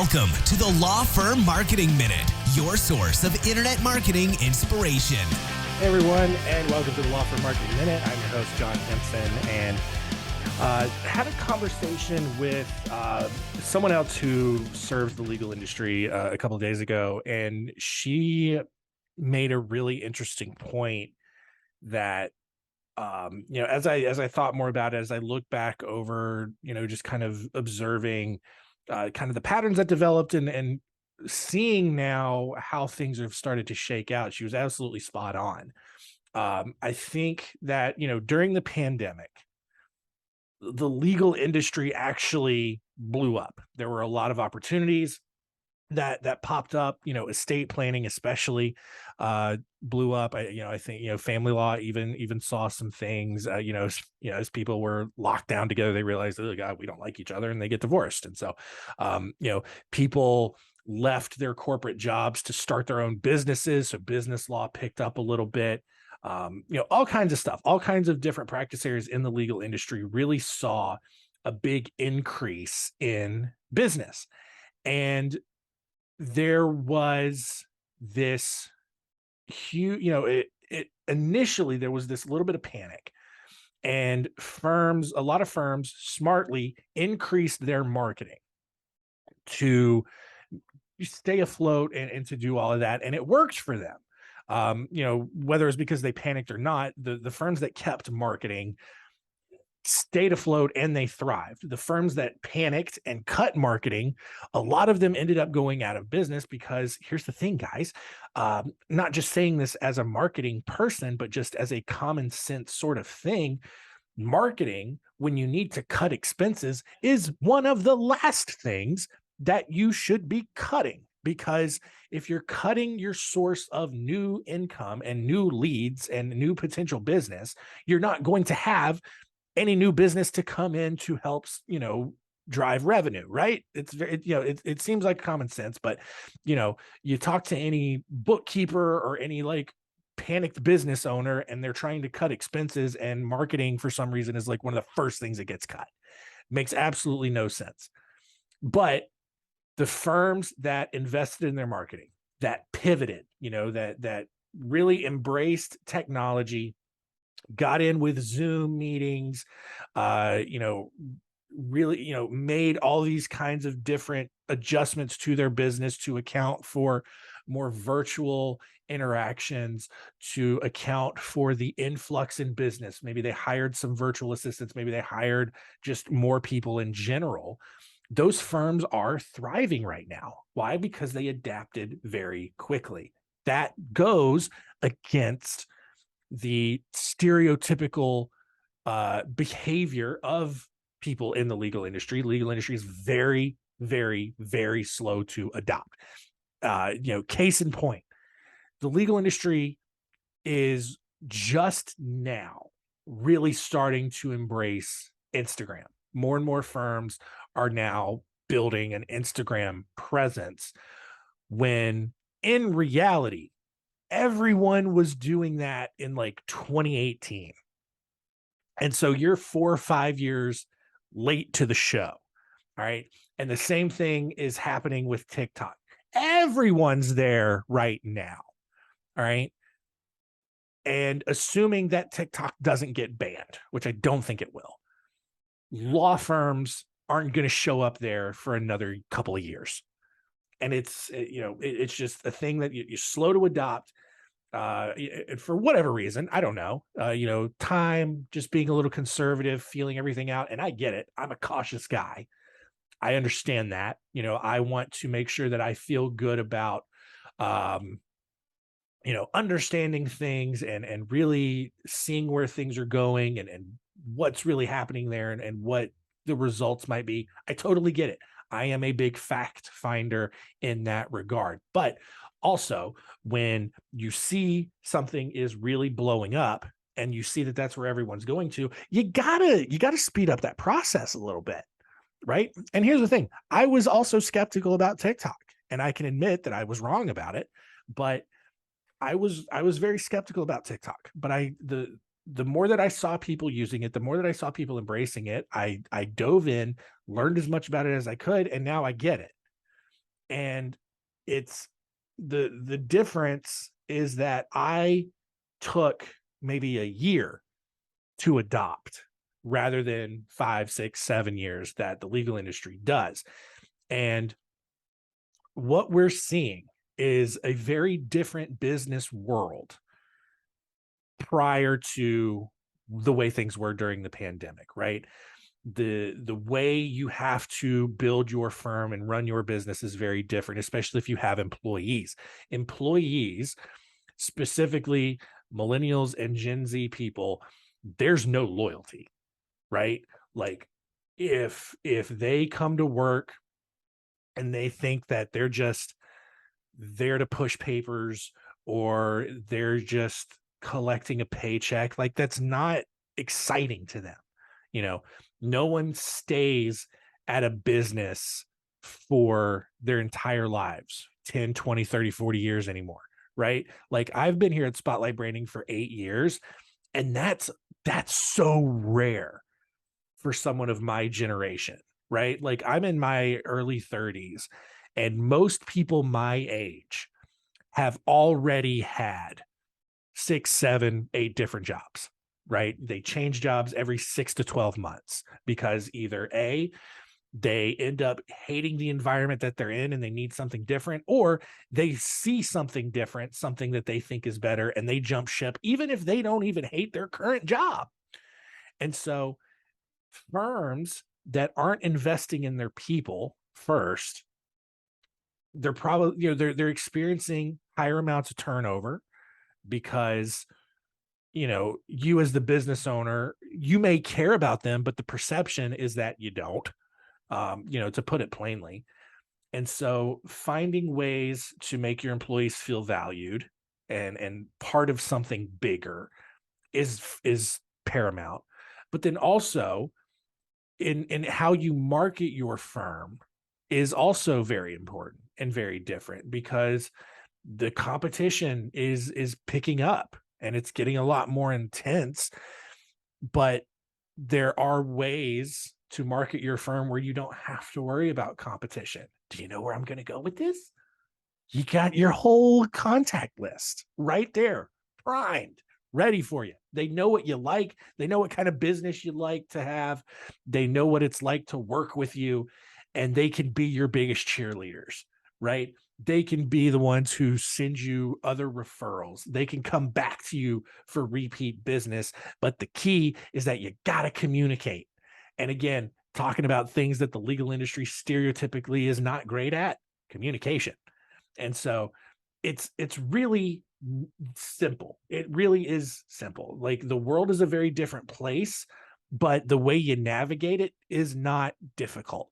Welcome to the Law Firm Marketing Minute, your source of internet marketing inspiration. Hey everyone, and welcome to the Law Firm Marketing Minute. I'm your host, John Hempson, and had a conversation with someone else who serves the legal industry a couple of days ago, and she made a really interesting point that as I thought more about it, as I look back over, just kind of observing kind of the patterns that developed and seeing now how things have started to shake out, she was absolutely spot on. I think that, during the pandemic, the legal industry actually blew up. There were a lot of opportunities that popped up, estate planning especially blew up. I think, family law even saw some things, as people were locked down together, they realized, oh God, we don't like each other, and they get divorced. And so, people left their corporate jobs to start their own businesses. So business law picked up a little bit. All kinds of stuff, all kinds of different practice areas in the legal industry really saw a big increase in business. And there was this huge, initially there was this little bit of panic, and a lot of firms smartly increased their marketing to stay afloat and to do all of that. And it worked for them. Whether it's because they panicked or not, the firms that kept marketing stayed afloat and they thrived. The firms that panicked and cut marketing, a lot of them ended up going out of business because here's the thing, guys, not just saying this as a marketing person, but just as a common sense sort of thing. Marketing, when you need to cut expenses, is one of the last things that you should be cutting, because if you're cutting your source of new income and new leads and new potential business, you're not going to have any new business to come in to help, drive revenue, right? It's very, it seems like common sense, but, you talk to any bookkeeper or any panicked business owner, and they're trying to cut expenses, and marketing for some reason is one of the first things that gets cut. Makes absolutely no sense. But the firms that invested in their marketing, that pivoted, that really embraced technology, got in with Zoom meetings, really, made all these kinds of different adjustments to their business to account for more virtual interactions, to account for the influx in business. Maybe they hired some virtual assistants, maybe they hired just more people in general. Those firms are thriving right now. Why? Because they adapted very quickly. That goes against the stereotypical behavior of people in the legal industry. Legal industry is very, very, very slow to adopt. Case in point, the legal industry is just now really starting to embrace Instagram. More and more firms are now building an Instagram presence, when in reality, everyone was doing that in 2018. And so you're 4 or 5 years late to the show. All right. And the same thing is happening with TikTok. Everyone's there right now. All right. And assuming that TikTok doesn't get banned, which I don't think it will, law firms aren't going to show up there for another couple of years. And it's just a thing that you're slow to adopt. For whatever reason, I don't know, time, just being a little conservative, feeling everything out. And I get it. I'm a cautious guy. I understand that. I want to make sure that I feel good about, understanding things and really seeing where things are going and what's really happening there and what the results might be. I totally get it. I am a big fact finder in that regard. But also, when you see something is really blowing up and you see that that's where everyone's going to, you gotta speed up that process a little bit, right? And here's the thing. I was also skeptical about TikTok, and I can admit that I was wrong about it, but I was very skeptical about TikTok. But the more that I saw people using it, the more that I saw people embracing it, I dove in, learned as much about it as I could, and now I get it. And it's the difference is that I took maybe a year to adopt rather than 5, 6, 7 years that the legal industry does. And what we're seeing is a very different business world prior to the way things were during the pandemic, right? The way you have to build your firm and run your business is very different, especially if you have employees. Employees, specifically millennials and Gen Z people, there's no loyalty, right? Like if they come to work and they think that they're just there to push papers or they're just collecting a paycheck, like that's not exciting to them. You know, no one stays at a business for their entire lives, 10, 20, 30, 40 years anymore, right? Like I've been here at Spotlight Branding for 8 years, and that's so rare for someone of my generation, right? Like I'm in my early 30s, and most people my age have already had 6, 7, 8 different jobs, right? They change jobs every 6 to 12 months because either A, they end up hating the environment that they're in and they need something different, or they see something different, something that they think is better, and they jump ship, even if they don't even hate their current job. And so firms that aren't investing in their people first, they're probably, they're experiencing higher amounts of turnover because, you as the business owner, you may care about them, but the perception is that you don't, to put it plainly. And so finding ways to make your employees feel valued and part of something bigger is paramount. But then also in how you market your firm is also very important and very different because the competition is picking up and it's getting a lot more intense, but there are ways to market your firm where you don't have to worry about competition. Do you know where I'm going to go with this? You got your whole contact list right there, primed, ready for you. They know what you like. They know what kind of business you like to have. They know what it's like to work with you, and they can be your biggest cheerleaders, right? They can be the ones who send you other referrals. They can come back to you for repeat business. But the key is that you got to communicate. And again, talking about things that the legal industry stereotypically is not great at, communication. And so it's really simple. It really is simple. Like the world is a very different place, but the way you navigate it is not difficult.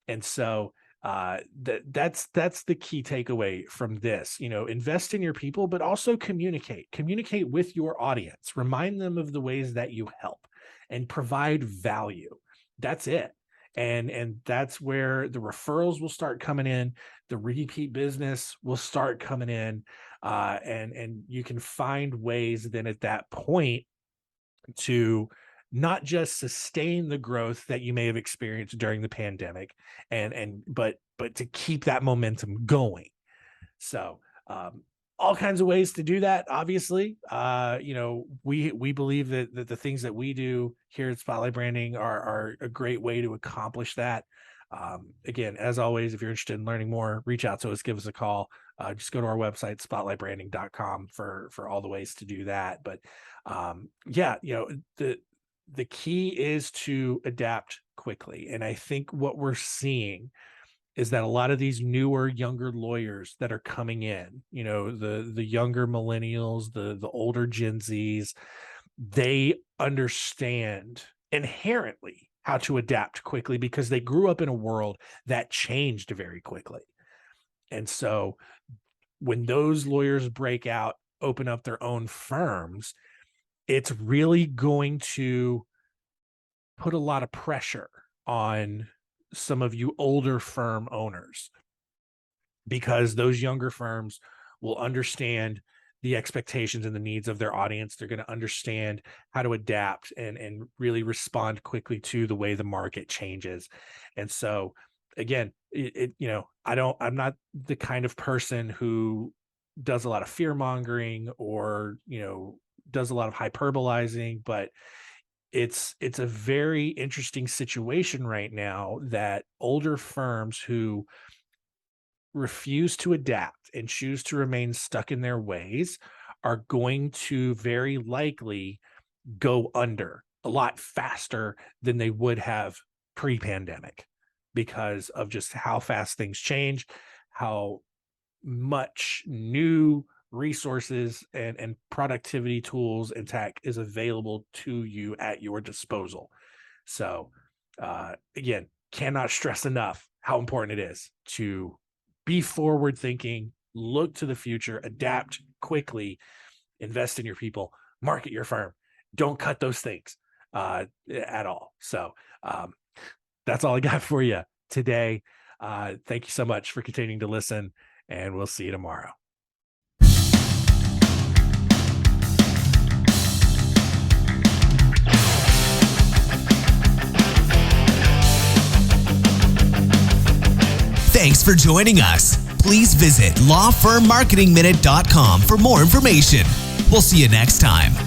And so that's the key takeaway from this. Invest in your people, but also communicate with your audience, remind them of the ways that you help and provide value. That's it. And that's where the referrals will start coming in, the repeat business will start coming in, and you can find ways then at that point to not just sustain the growth that you may have experienced during the pandemic but to keep that momentum going. So all kinds of ways to do that. Obviously, we believe that the things that we do here at Spotlight Branding are a great way to accomplish that. Again, as always, if you're interested in learning more, reach out to us, give us a call. Just go to our website, spotlightbranding.com, for all the ways to do that. But yeah, the key is to adapt quickly. And I think what we're seeing is that a lot of these newer, younger lawyers that are coming in, the younger millennials, the older Gen Zs, they understand inherently how to adapt quickly because they grew up in a world that changed very quickly. And so when those lawyers break out, open up their own firms, it's really going to put a lot of pressure on some of you older firm owners because those younger firms will understand the expectations and the needs of their audience. They're going to understand how to adapt and really respond quickly to the way the market changes. And so again, I'm not the kind of person who does a lot of fear mongering or, does a lot of hyperbolizing, but it's a very interesting situation right now that older firms who refuse to adapt and choose to remain stuck in their ways are going to very likely go under a lot faster than they would have pre-pandemic because of just how fast things change, how much new resources and productivity tools and tech is available to you at your disposal. So, again, cannot stress enough how important it is to be forward thinking, look to the future, adapt quickly, invest in your people, market your firm. Don't cut those things at all. So, that's all I got for you today. Thank you so much for continuing to listen, and we'll see you tomorrow. Thanks for joining us. Please visit lawfirmmarketingminute.com for more information. We'll see you next time.